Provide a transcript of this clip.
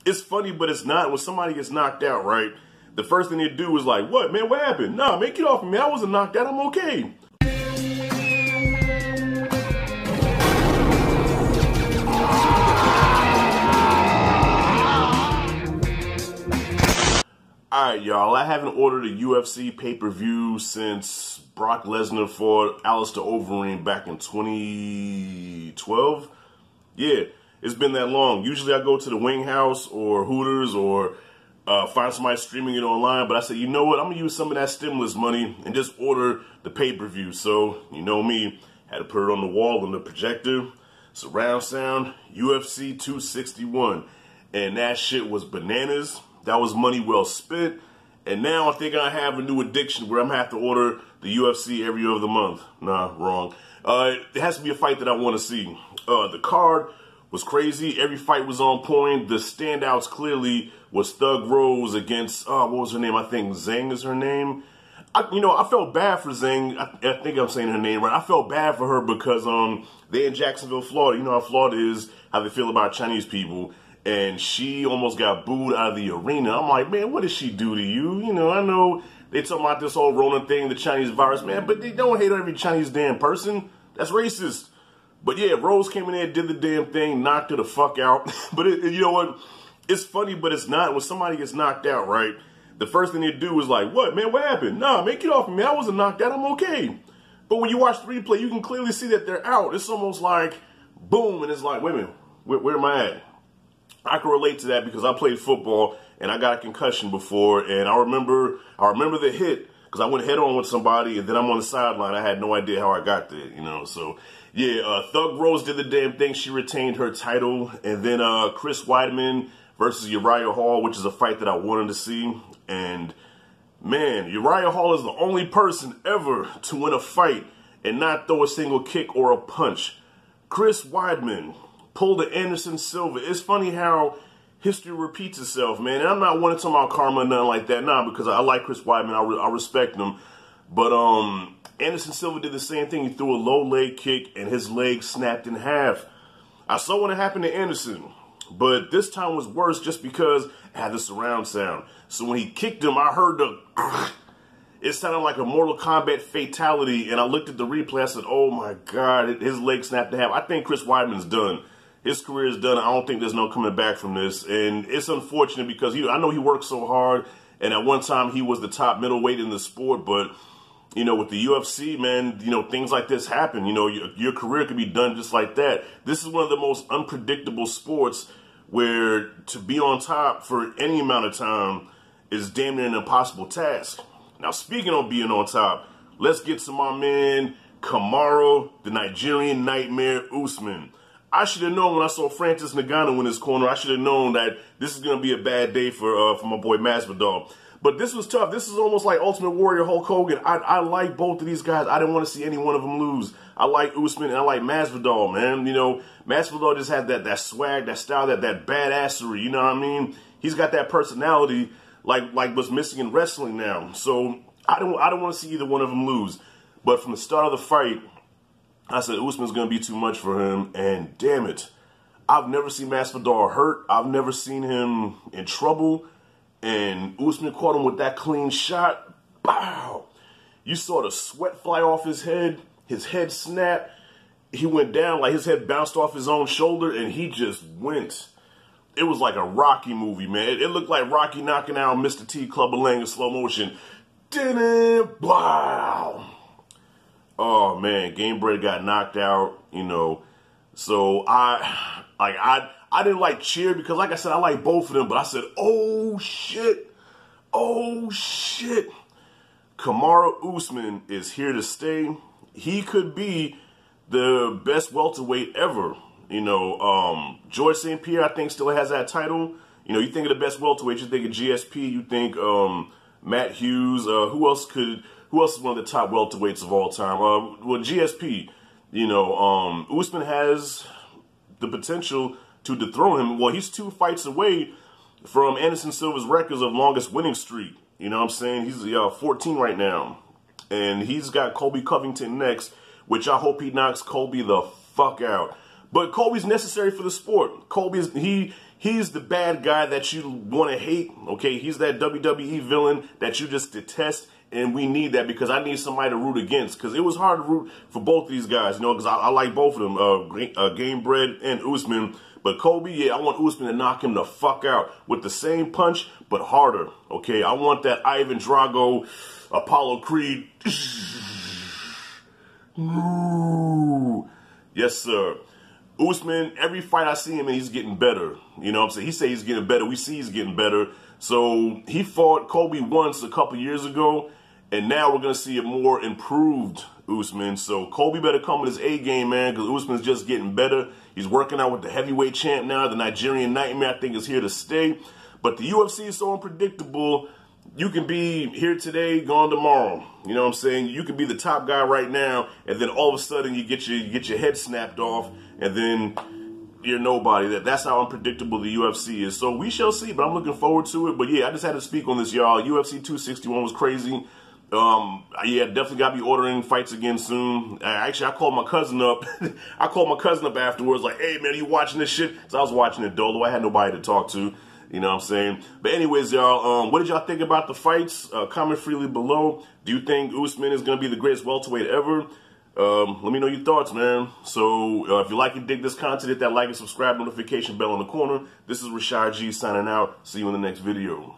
It's funny, but it's not. When somebody gets knocked out, right, the first thing they do is like, what, man, what happened? Nah, man, get off of me. I wasn't knocked out. I'm okay. Alright, y'all, I haven't ordered a UFC pay-per-view since Brock Lesnar fought Alistair Overeem back in 2012. Yeah, it's been that long. Usually I go to the Wing House or Hooters or find somebody streaming it online, but I said, you know what, I'm going to use some of that stimulus money and just order the pay-per-view. So, you know me, had to put it on the wall on the projector, surround sound, UFC 261, and that shit was bananas. That was money well spent. And now I think I have a new addiction where I'm going to have to order the UFC every other month. Nah, wrong. It has to be a fight that I want to see. The card was crazy. Every fight was on point. The standouts clearly was Thug Rose against, what was her name? I think Zhang is her name. I felt bad for Zhang. I think I'm saying her name right. I felt bad for her because they in Jacksonville, Florida. You know how Florida is, how they feel about Chinese people. And she almost got booed out of the arena. I'm like, man, what did she do to you? You know, I know they talking about this whole Rona thing, the Chinese virus, man, but they don't hate every Chinese damn person. That's racist. But yeah, Rose came in there, did the damn thing, knocked her the fuck out. But you know what? It's funny, but it's not. When somebody gets knocked out, right, the first thing they do is like, what, man, what happened? Nah, man, get off of me. I wasn't knocked out. I'm okay. But when you watch the replay, you can clearly see that they're out. It's almost like, boom, and it's like, wait a minute, where am I at? I can relate to that because I played football and I got a concussion before, and I remember the hit because I went head on with somebody and then I'm on the sideline. I had no idea how I got there, you know. So yeah, Thug Rose did the damn thing. She retained her title, and then Chris Weidman versus Uriah Hall, which is a fight that I wanted to see. And man, Uriah Hall is the only person ever to win a fight and not throw a single kick or a punch. Chris Weidman pulled the Anderson Silva. It's funny how history repeats itself, man. And I'm not one to talk about karma or nothing like that, nah, because I like Chris Weidman. I respect him. But Anderson Silva did the same thing. He threw a low leg kick and his leg snapped in half. I saw when it happened to Anderson, but this time was worse just because it had the surround sound. So when he kicked him, I heard the it sounded like a Mortal Kombat fatality, and I looked at the replay. I said, oh my God, his leg snapped in half. I think Chris Weidman's done. His career is done. I don't think there's no coming back from this. And it's unfortunate because I know he worked so hard. And at one time he was the top middleweight in the sport. But, you know, with the UFC, man, you know, things like this happen. You know, your career could be done just like that. This is one of the most unpredictable sports where to be on top for any amount of time is damn near an impossible task. Now, speaking of being on top, let's get to my man, Kamaru, the Nigerian Nightmare Usman. I should have known when I saw Francis Ngannou in his corner. I should have known that this is going to be a bad day for my boy Masvidal. But this was tough. This is almost like Ultimate Warrior Hulk Hogan. I like both of these guys. I didn't want to see any one of them lose. I like Usman and I like Masvidal, man. You know, Masvidal just had that swag, that style, that badassery. You know what I mean? He's got that personality like what's missing in wrestling now. So I don't want to see either one of them lose. But from the start of the fight, I said Usman's going to be too much for him, and damn it, I've never seen Masvidal hurt. I've never seen him in trouble, and Usman caught him with that clean shot. Bow! You saw the sweat fly off his head snapped. He went down, like his head bounced off his own shoulder, and he just went. It was like a Rocky movie, man. It looked like Rocky knocking out Mr. T Clubber Lang in slow motion. Wow! Oh man, Gamebred got knocked out, you know. So I didn't like cheer because, like I said, I like both of them. But I said, oh shit, Kamaru Usman is here to stay. He could be the best welterweight ever. You know, George St. Pierre, I think, still has that title. You know, you think of the best welterweight, you think of GSP, you think Matt Hughes. Who else is one of the top welterweights of all time? Well, GSP. You know, Usman has the potential to dethrone him. Well, he's 2 fights away from Anderson Silva's records of longest winning streak. You know what I'm saying? He's 14 right now. And he's got Colby Covington next, which I hope he knocks Colby the fuck out. But Colby's necessary for the sport. He He's the bad guy that you want to hate, okay? He's that WWE villain that you just detest, and we need that because I need somebody to root against, because it was hard to root for both these guys, you know, because I like both of them, Gamebred and Usman. But Kobe, yeah, I want Usman to knock him the fuck out with the same punch, but harder, okay? I want that Ivan Drago, Apollo Creed. Yes, sir. Usman, every fight I see him in, he's getting better. You know what I'm saying? He say he's getting better. We see he's getting better. So he fought Kobe once a couple years ago, and now we're going to see a more improved Usman. So Kobe better come with his A game, man, because Usman's just getting better. He's working out with the heavyweight champ now. The Nigerian Nightmare, I think, is here to stay. But the UFC is so unpredictable. You can be here today, gone tomorrow. You know what I'm saying? You can be the top guy right now, and then all of a sudden you get your head snapped off, and then you're nobody. That's how unpredictable the UFC is. So we shall see, but I'm looking forward to it. But yeah, I just had to speak on this, y'all. UFC 261 was crazy. Yeah, definitely got to be ordering fights again soon. Actually, I called my cousin up. I called my cousin up afterwards, like, hey, man, are you watching this shit? So I was watching it dolo. I had nobody to talk to. You know what I'm saying? But anyways, y'all, what did y'all think about the fights? Comment freely below. Do you think Usman is going to be the greatest welterweight ever? Let me know your thoughts, man. So if you like and dig this content, hit that like and subscribe notification bell in the corner. This is Rashad G signing out. See you in the next video.